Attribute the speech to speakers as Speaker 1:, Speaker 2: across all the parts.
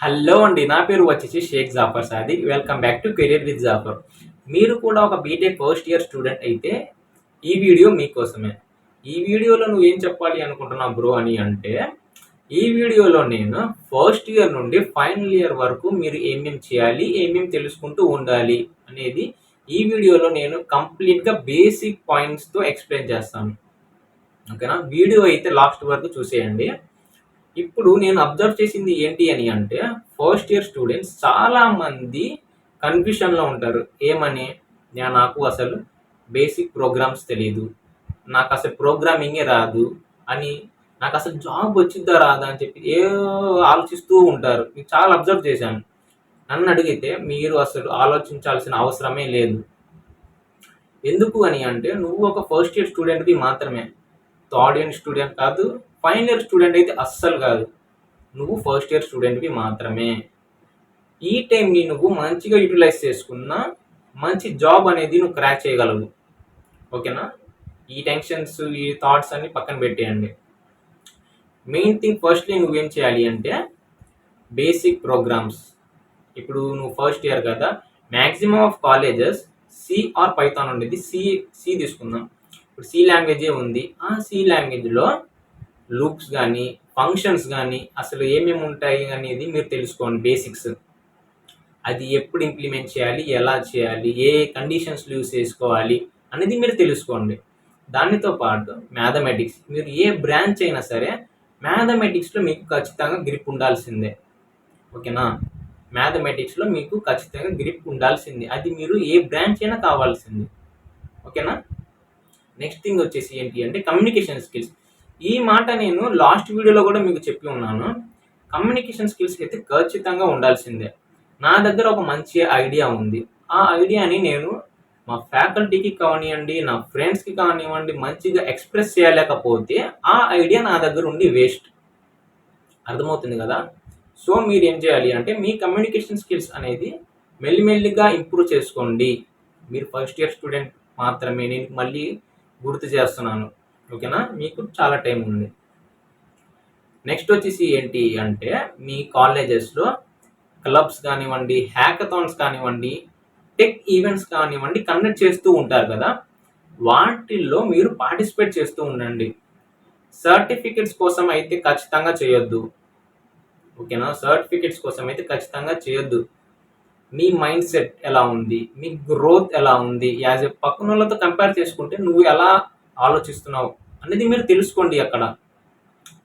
Speaker 1: Hello అండి. నా పేరు వచ్చేసి Shaik Jafar Sadiq. Welcome back to career with Jafar. మీరు కూడా ఒక బీటెక్ ఫస్ట్ ఇయర్ స్టూడెంట్ అయితే ఈ వీడియో మీకోసమే. ఈ వీడియోలో నువ్వేం చెప్పాలి అనుకుంటున్నావు బ్రో అని అంటే, ఈ వీడియోలో నేను ఫస్ట్ ఇయర్ నుండి ఫైనల్ ఇయర్ వరకు మీరు ఏమేం చేయాలి, ఏమేం తెలుసుకుంటూ ఉండాలి అనేది ఈ వీడియోలో నేను కంప్లీట్‌గా బేసిక్ పాయింట్స్‌తో ఎక్స్‌ప్లెయిన్ చేస్తాను. ఓకేనా? వీడియో అయితే లాస్ట్ వరకు చూసేయండి. ఇప్పుడు నేను అబ్జర్వ్ చేసింది ఏంటి అని అంటే, ఫస్ట్ ఇయర్ స్టూడెంట్స్ చాలామంది కన్‌ఫ్యూషన్‌లో ఉంటారు. ఏమని? నాకు అసలు బేసిక్ ప్రోగ్రామ్స్ తెలీదు. నాకసలు ప్రోగ్రామింగే రాదు అని, నాకసలు జాబ్ వచ్చిద్దా రాదా అని చెప్పి ఏవేవో ఆలోచిస్తూ ఉంటారు. నేను చాలా అబ్జర్వ్ చేశాను. నన్నడిగితే మీరు అసలు ఆలోచించాల్సిన అవసరమే లేదు. ఎందుకు అని అంటే, నువ్వు ఒక ఫస్ట్ ఇయర్ స్టూడెంట్‌వి మాత్రమే. థర్డ్ ఇయర్ స్టూడెంట్ కాదు. ఫైనల్ ఇయర్ స్టూడెంట్ అయితే అస్సలు కాదు. నువ్వు ఫస్ట్ ఇయర్ స్టూడెంట్‌వి మాత్రమే. ఈ టైంని నువ్వు మంచిగా యుటిలైజ్ చేసుకున్నా, మంచి జాబ్ అనేది నువ్వు క్రాక్ చేయగలవు. ఓకేనా? ఈ టెన్షన్స్, ఈ థాట్స్ అన్ని పక్కన పెట్టేయండి. మెయిన్ థింగ్ ఫస్ట్‌లీ నువ్వేం చేయాలి అంటే, బేసిక్ ప్రోగ్రామ్స్. ఇప్పుడు నువ్వు ఫస్ట్ ఇయర్ కదా! Maximum of colleges C or Python ఉండేది. సి తీసుకుందాం. ఇప్పుడు సి లాంగ్వేజే ఉంది. ఆ సి లాంగ్వేజ్‌లో లూప్స్ కానీ, ఫంక్షన్స్ కానీ అసలు ఏమేమి ఉంటాయి అనేది మీరు తెలుసుకోండి బేసిక్స్. అది ఎప్పుడు ఇంప్లిమెంట్ చేయాలి, ఎలా చేయాలి, ఏ కండిషన్స్‌లో యూజ్ చేసుకోవాలి అనేది మీరు తెలుసుకోండి. దానితో పాటు మ్యాథమెటిక్స్, మీరు ఏ బ్రాంచ్ అయినా సరే మ్యాథమెటిక్స్‌లో మీకు ఖచ్చితంగా గ్రిప్ ఉండాల్సిందే. ఓకేనా? మ్యాథమెటిక్స్‌లో మీకు ఖచ్చితంగా గ్రిప్ ఉండాల్సిందే. అది మీరు ఏ బ్రాంచ్ అయినా కావాల్సింది. ఓకేనా? నెక్స్ట్ థింగ్ వచ్చేసి ఏంటి అంటే కమ్యూనికేషన్ స్కిల్స్. ఈ మాట నేను లాస్ట్ వీడియోలో కూడా మీకు చెప్పి ఉన్నాను. కమ్యూనికేషన్ స్కిల్స్ అయితే ఖచ్చితంగా ఉండాల్సిందే. నా దగ్గర ఒక మంచి ఐడియా ఉంది. ఆ ఐడియాని నేను మా ఫ్యాకల్టీకి కానివ్వండి, నా ఫ్రెండ్స్‌కి కానివ్వండి మంచిగా ఎక్స్‌ప్రెస్ చేయలేకపోతే ఆ ఐడియా నా దగ్గర ఉండి వేస్ట్. అర్థమవుతుంది కదా! సో మీరేం చేయాలి అంటే మీ కమ్యూనికేషన్ స్కిల్స్ అనేది మెల్లిమెల్లిగా ఇంప్రూవ్ చేసుకోండి. మీరు ఫస్ట్ ఇయర్ స్టూడెంట్ మాత్రమే. నేను మళ్ళీ గుర్తు చేస్తున్నాను. ఓకేనా? మీకు చాలా టైం ఉంది. నెక్స్ట్ వచ్చేసి ఏంటి అంటే మీ కాలేజెస్‌లో క్లబ్స్ కానివ్వండి, హ్యాకథాన్స్ కానివ్వండి, టెక్ ఈవెంట్స్ కానివ్వండి కండక్ట్ చేస్తూ ఉంటారు కదా! వాటిల్లో మీరు పార్టిసిపేట్ చేస్తూ ఉండండి. సర్టిఫికేట్స్ కోసం అయితే ఖచ్చితంగా చేయొద్దు. ఓకేనా? సర్టిఫికేట్స్ కోసం అయితే ఖచ్చితంగా చేయొద్దు. మీ మైండ్ సెట్ ఎలా ఉంది? మీ గ్రోత్ ఎలా ఉంది? యాస్ ఎ పక్కనోళ్ళతో కంపేర్ చేసుకుంటే నువ్వు ఎలా ఆలోచిస్తున్నావు అనేది మీరు తెలుసుకోండి అక్కడ.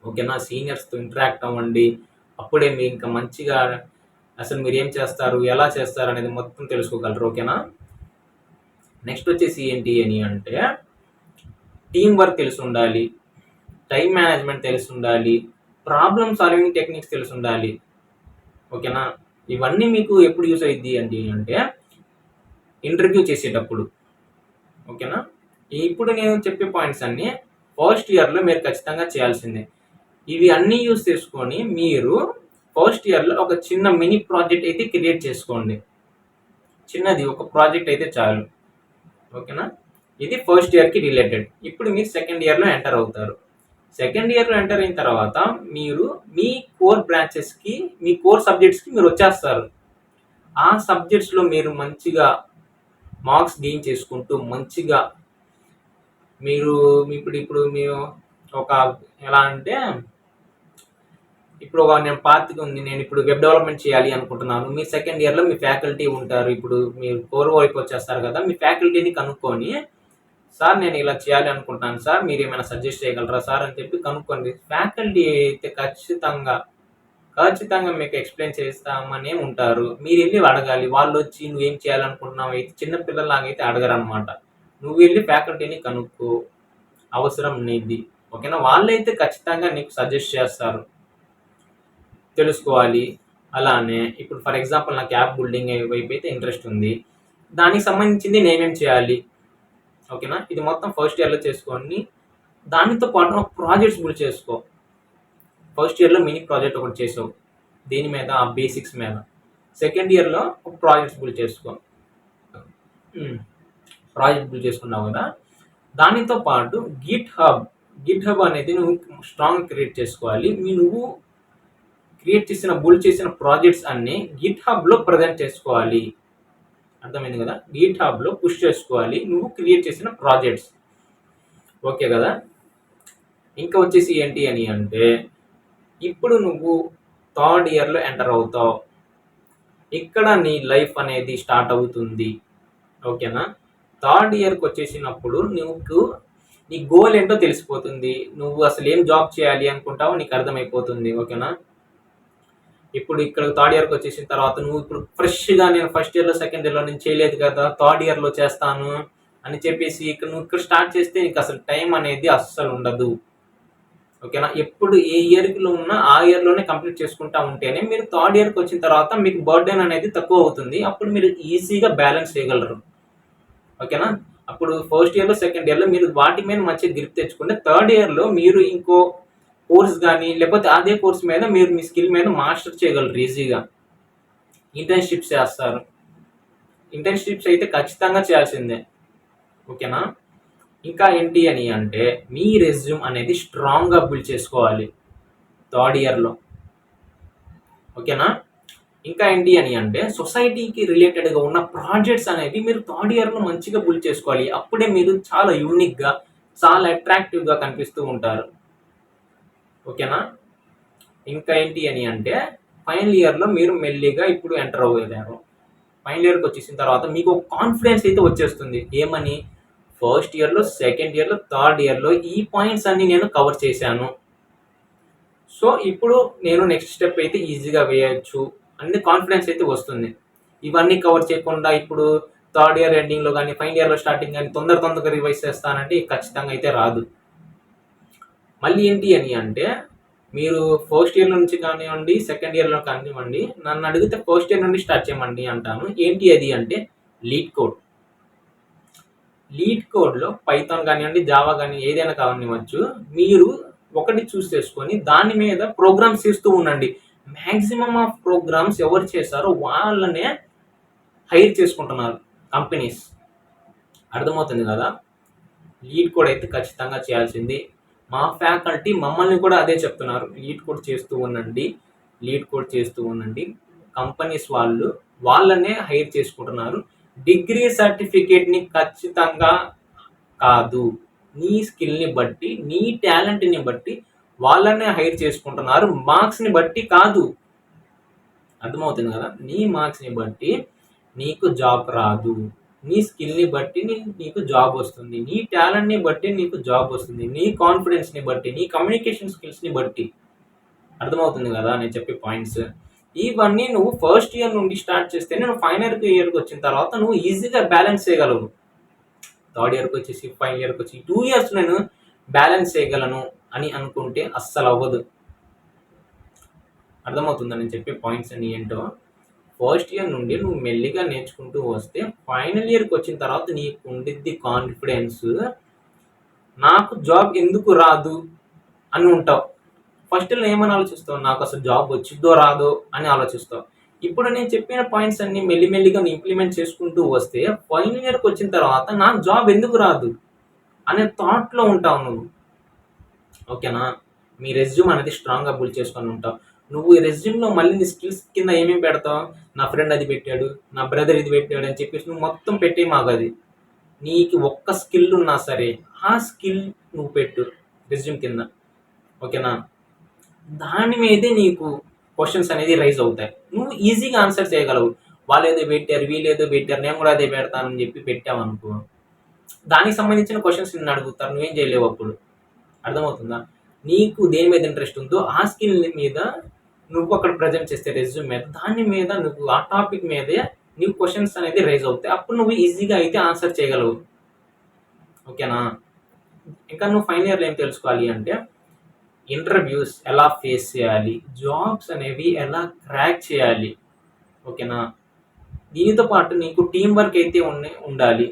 Speaker 1: ఓకేనా? సీనియర్స్‌తో ఇంటరాక్ట్ అవ్వండి. అప్పుడే మీరు ఇంకా మంచిగా అసలు మీరేం చేస్తారు? ఎలా చేస్తారు? అనేది మొత్తం తెలుసుకోగలరు. ఓకేనా? నెక్స్ట్ వచ్చేసి ఏంటి అని అంటే టీమ్ వర్క్ తెలిసుండాలి. టైమ్ మేనేజ్‌మెంట్ తెలిసుండాలి. ప్రాబ్లమ్ సాల్వింగ్ టెక్నిక్స్ తెలిసుండాలి. ఓకేనా? ఇవన్నీ మీకు ఎప్పుడు యూజ్ అయిద్ది ఏంటి అంటే ఇంటర్వ్యూ చేసేటప్పుడు. ఓకేనా? ఇప్పుడు నేను చెప్పే పాయింట్స్ అన్నీ ఫస్ట్ ఇయర్‌లో మీరు ఖచ్చితంగా చేయాల్సిందే. ఇవి అన్నీ యూజ్ చేసుకొని మీరు ఫస్ట్ ఇయర్‌లో ఒక చిన్న మినీ ప్రాజెక్ట్ అయితే క్రియేట్ చేసుకోండి. చిన్నది ఒక ప్రాజెక్ట్ అయితే చాలు. ఓకేనా? ఇది ఫస్ట్ ఇయర్‌కి రిలేటెడ్. ఇప్పుడు మీరు సెకండ్ ఇయర్‌లో ఎంటర్ అవుతారు. సెకండ్ ఇయర్‌లో ఎంటర్ అయిన తర్వాత మీరు మీ కోర్ బ్రాంచెస్‌కి, మీ కోర్ సబ్జెక్ట్స్‌కి మీరు వచ్చేస్తారు. ఆ సబ్జెక్ట్స్‌లో మీరు మంచిగా మార్క్స్ గెయిన్ చేసుకుంటూ మంచిగా మీరు ఇప్పుడు మీరు ఒక ఎలా అంటే ఇప్పుడు నేను పార్ట్‌గా ఉంది. నేను ఇప్పుడు వెబ్ డెవలప్‌మెంట్ చేయాలి అనుకుంటున్నాను. మీ సెకండ్ ఇయర్‌లో మీ ఫ్యాకల్టీ ఉంటారు. ఇప్పుడు మీరు కోర్ వైపు వచ్చేస్తారు కదా! మీ ఫ్యాకల్టీని కనుక్కొని, "సార్ నేను ఇలా చేయాలి అనుకుంటున్నాను సార్. మీరేమైనా సజెస్ట్ చేయగలరా సార్?" అని చెప్పి కనుక్కోండి. ఫ్యాకల్టీ అయితే ఖచ్చితంగా మీకు ఎక్స్‌ప్లెయిన్ చేస్తామనే ఉంటారు. మీరెళ్లి అడగాలి. వాళ్ళొచ్చి "నువ్వేం చేయాలనుకుంటున్నావు" అయితే చిన్న పిల్లల్లాగైతే అడగరనమాట. నువ్వెళ్లి ఫ్యాకల్టీని కనుక్కో. అవసరం నీది. ఓకేనా? వాళ్ళైతే ఖచ్చితంగా నీకు సజెస్ట్ చేస్తారు. తెలుసుకోవాలి. అలానే ఇప్పుడు ఫర్ ఎగ్జాంపుల్ నాకు యాప్ బిల్డింగ్ వైపయితే ఇంట్రెస్ట్ ఉంది. దానికి సంబంధించింది నేనేం చేయాలి? ఓకేనా? ఇది మొత్తం ఫస్ట్ ఇయర్‌లో చేసుకొని, దానితో పాటు ప్రాజెక్ట్స్ బిల్డ్ చేసుకో. ఫస్ట్ ఇయర్‌లో మినీ ప్రాజెక్ట్ ఒకటి చేసావు. దేని మీద? ఆ బేసిక్స్ మీద. సెకండ్ ఇయర్‌లో ఒక ప్రాజెక్ట్స్ బిల్డ్ చేసుకో. హ్మ్. ప్రాజెక్ట్ బిల్డ్ చేసుకున్నావు కదా! దానితో పాటు గిట్ హబ్ అనేది నువ్వు స్ట్రాంగ్ క్రియేట్ చేసుకోవాలి. నువ్వు బిల్డ్ చేసిన ప్రాజెక్ట్స్ అన్ని గిట్ హబ్లో ప్రజెంట్ చేసుకోవాలి. అర్థమైంది కదా? గిట్ హబ్లో పుష్ చేసుకోవాలి నువ్వు క్రియేట్ చేసిన ప్రాజెక్ట్స్. ఓకే కదా? ఇంకా వచ్చేసి ఏంటి అని అంటే, ఇప్పుడు నువ్వు థర్డ్ ఇయర్లో ఎంటర్ అవుతావు. ఇక్కడ నీ లైఫ్ అనేది స్టార్ట్ అవుతుంది. ఓకేనా? థర్డ్ ఇయర్కి వచ్చేసినప్పుడు నీకు నీ గోల్ ఏంటో తెలిసిపోతుంది. నువ్వు అసలు ఏం జాబ్ చేయాలి అనుకుంటావో నీకు అర్థమైపోతుంది. ఓకేనా? ఇప్పుడు ఇక్కడ థర్డ్ ఇయర్కి వచ్చేసిన తర్వాత నువ్వు ఇప్పుడు ఫ్రెష్గా నేను ఫస్ట్ ఇయర్లో సెకండ్ ఇయర్లో నేను చేయలేదు కదా, థర్డ్ ఇయర్లో చేస్తాను అని చెప్పేసి నువ్వు ఇక్కడ స్టార్ట్ చేస్తే నీకు అసలు టైం అనేది అస్సలు ఉండదు. ఓకేనా? ఎప్పుడు ఏ ఇయర్లో ఉన్నా ఆ ఇయర్లోనే కంప్లీట్ చేసుకుంటా ఉంటేనే మీరు థర్డ్ ఇయర్కి వచ్చిన తర్వాత మీకు బర్డెన్ అనేది తక్కువ అవుతుంది. అప్పుడు మీరు ఈజీగా బ్యాలెన్స్ చేయగలరు. ఓకేనా? అప్పుడు ఫస్ట్ ఇయర్లో సెకండ్ ఇయర్లో మీరు వాటి మీద మంచిగా గ్రిప్ తెచ్చుకుంటే థర్డ్ ఇయర్లో మీరు ఇంకో కోర్స్ కానీ లేకపోతే అదే కోర్స్ మీద మీరు మీ స్కిల్ మీద మాస్టర్ చేయగలరు ఈజీగా. ఇంటర్న్షిప్స్ చేస్తారు. ఇంటర్న్షిప్స్ అయితే ఖచ్చితంగా చేయాల్సిందే. ఓకేనా? ఇంకా ఏంటి అని అంటే మీ రెజ్యూమ్ అనేది స్ట్రాంగ్గా బిల్డ్ చేసుకోవాలి థర్డ్ ఇయర్లో. ఓకేనా? ఇంకా ఏంటి అని అంటే సొసైటీకి రిలేటెడ్గా ఉన్న ప్రాజెక్ట్స్ అనేవి మీరు థర్డ్ ఇయర్లో మంచిగా బిల్డ్ చేసుకోవాలి. అప్పుడే మీరు చాలా యూనిక్గా చాలా అట్రాక్టివ్గా కనిపిస్తూ ఉంటారు. ఓకేనా? ఇంకా ఏంటి అని అంటే ఫైనల్ ఇయర్లో మీరు మెల్లిగా ఇప్పుడు ఎంటర్ అవ్వలేరు. ఫైనల్ ఇయర్కి వచ్చేసిన తర్వాత మీకు ఒక కాన్ఫిడెన్స్ అయితే వచ్చేస్తుంది. ఏమని? ఫస్ట్ ఇయర్లో సెకండ్ ఇయర్లో థర్డ్ ఇయర్లో ఈ పాయింట్స్ అన్ని నేను కవర్ చేశాను. సో ఇప్పుడు నేను నెక్స్ట్ స్టెప్ అయితే ఈజీగా వేయచ్చు అనే కాన్ఫిడెన్స్ అయితే వస్తుంది. ఇవన్నీ కవర్ చేయకుండా ఇప్పుడు థర్డ్ ఇయర్ ఎండింగ్లో కానీ ఫైనల్ ఇయర్లో స్టార్టింగ్ కానీ తొందరగా రివైజ్ చేస్తానంటే ఖచ్చితంగా అయితే రాదు. మళ్ళీ ఏంటి అని అంటే మీరు ఫస్ట్ ఇయర్ నుంచి కానివ్వండి సెకండ్ ఇయర్లో కానివ్వండి నన్ను అడిగితే ఫస్ట్ ఇయర్ నుండి స్టార్ట్ చేయమండి అంటాను. ఏంటి అది అంటే లీడ్ కోడ్. లీడ్ కోడ్లో పైథాన్ కానివ్వండి జావా కానీ ఏదైనా కానివ్వచ్చు, మీరు ఒకటి చూస్ చేసుకొని దాని మీద ప్రోగ్రామ్స్ చేస్తూ ఉండండి. మ్యాక్సిమం ఆఫ్ ప్రోగ్రామ్స్ ఎవరు చేశారో వాళ్ళనే హైర్ చేసుకుంటున్నారు కంపెనీస్. అర్థమవుతుంది కదా? లీడ్ కోడ్ అయితే ఖచ్చితంగా చేయాల్సింది. మా ఫ్యాకల్టీ మమ్మల్ని కూడా అదే చెప్తున్నారు, లీడ్ కోడ్ చేస్తూ ఉండండి. కంపెనీస్ వాళ్ళనే హైర్ చేసుకుంటున్నారు. డిగ్రీ సర్టిఫికేట్ని ఖచ్చితంగా కాదు, నీ స్కిల్ని బట్టి నీ టాలెంట్ని బట్టి వాళ్ళనే హైర్ చేసుకుంటున్నారు, మార్క్స్ని బట్టి కాదు. అర్థమవుతుంది కదా? నీ మార్క్స్ని బట్టి నీకు జాబ్ రాదు, నీ స్కిల్ని బట్టి నీకు జాబ్ వస్తుంది, నీ టాలెంట్ని బట్టి నీకు జాబ్ వస్తుంది, నీ కాన్ఫిడెన్స్ని బట్టి, నీ కమ్యూనికేషన్ స్కిల్స్ని బట్టి. అర్థమవుతుంది కదా నేను చెప్పే పాయింట్స్? ఇవన్నీ నువ్వు ఫస్ట్ ఇయర్ నుండి స్టార్ట్ చేస్తేనే నువ్వు ఫైనల్ ఇయర్కి వచ్చిన తర్వాత నువ్వు ఈజీగా బ్యాలెన్స్ చేయగలవు. థర్డ్ ఇయర్కి వచ్చేసి ఫైనల్ ఇయర్కి వచ్చి 2 ఇయర్స్ నేను బ్యాలెన్స్ చేయగలను అని అనుకుంటే అస్సలు అవ్వదు. అర్థమవుతుందా నేను చెప్పే పాయింట్స్ అని ఏంటో? ఫస్ట్ ఇయర్ నుండి నువ్వు మెల్లిగా నేర్చుకుంటూ వస్తే ఫైనల్ ఇయర్కి వచ్చిన తర్వాత నీకు ఉండిద్ది కాన్ఫిడెన్స్, నాకు జాబ్ ఎందుకు రాదు అని ఉంటావు. ఫస్ట్ ఇయర్లో ఏమని ఆలోచిస్తావు? నాకు అసలు జాబ్ వచ్చిద్దో రాదో అని ఆలోచిస్తావు. ఇప్పుడు నేను చెప్పిన పాయింట్స్ అన్ని మెల్లిమెల్లిగా ఇంప్లిమెంట్ చేసుకుంటూ వస్తే ఫైనల్ ఇయర్కి వచ్చిన తర్వాత నాకు జాబ్ ఎందుకు రాదు అనే థాట్లో ఉంటావు నువ్వు. ఓకేనా? మీ రెజ్యూమ్ అనేది స్ట్రాంగ్గా బిల్డ్ చేసుకొని ఉంటావు. నువ్వు ఈ రెజ్యూమ్లో మళ్ళీ నీ స్కిల్స్ కింద ఏమేమి పెడతావు? నా ఫ్రెండ్ అది పెట్టాడు, నా బ్రదర్ ఇది పెట్టాడు అని చెప్పేసి నువ్వు మొత్తం పెట్టే మాగది. నీకు ఒక్క స్కిల్ ఉన్నా సరే ఆ స్కిల్ నువ్వు పెట్టు రెజ్యూమ్ కింద. ఓకేనా? దాని మీదే నీకు క్వశ్చన్స్ అనేది రైజ్ అవుతాయి. నువ్వు ఈజీగా ఆన్సర్ చేయగలవు. వాళ్ళు ఏదో పెట్టారు, వీళ్ళు ఏదో పెట్టారు, నేను కూడా అదే పెడతానని చెప్పి పెట్టావు అనుకో, దానికి సంబంధించిన క్వశ్చన్స్ నిన్ను అడుగుతారు, నువ్వేం చేయలేవు అప్పుడు. అర్థమవుతుందా? నీకు దేని మీద ఇంట్రెస్ట్ ఉందో ఆ స్కిల్ మీద నువ్వు అక్కడ ప్రజెంట్ చేస్తే రెజ్యూమ్ మీద దాని మీద నువ్వు ఆ టాపిక్ మీదే నీకు క్వశ్చన్స్ అనేది రైజ్ అవుతాయి. అప్పుడు నువ్వు ఈజీగా అయితే ఆన్సర్ చేయగలవు. ఓకేనా? ఇంకా నువ్వు ఫైనల్ ఇయర్లో ఏం తెలుసుకోవాలి అంటే ఇంటర్వ్యూస్ ఎలా ఫేస్ చేయాలి, జాబ్స్ అనేవి ఎలా క్రాక్ చేయాలి. ఓకేనా? దీనితో పాటు నీకు టీం వర్క్ అయితే ఉండాలి.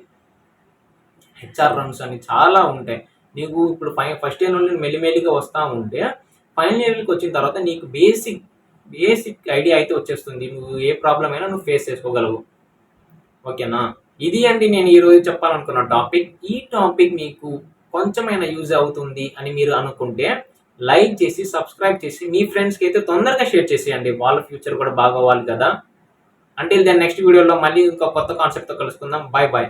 Speaker 1: హెచ్ఆర్ రన్స్ అని చాలా ఉంటాయి. నీకు ఇప్పుడు ఫస్ట్ ఇయర్ నుండి మెల్లిమెల్లిగా వస్తూ ఉంటే ఫైనల్ ఇయర్కి వచ్చిన తర్వాత నీకు బేసిక్ ఐడియా అయితే వచ్చేస్తుంది. నువ్వు ఏ ప్రాబ్లం అయినా నువ్వు ఫేస్ చేసుకోగలవు. ఓకేనా? ఇది అండి నేను ఈరోజు చెప్పాలనుకున్న టాపిక్. ఈ టాపిక్ మీకు కొంచెమైనా యూజ్ అవుతుంది అని మీరు అనుకుంటే లైక్ చేసి సబ్స్క్రైబ్ చేసి మీ ఫ్రెండ్స్కి అయితే తొందరగా షేర్ చేసేయండి, వాళ్ళ ఫ్యూచర్ కూడా బాగోవాలి కదా. అంటే దాని నెక్స్ట్ వీడియోలో మళ్ళీ ఇంకా కొత్త కాన్సెప్ట్తో కలుసుకుందాం. Bye bye.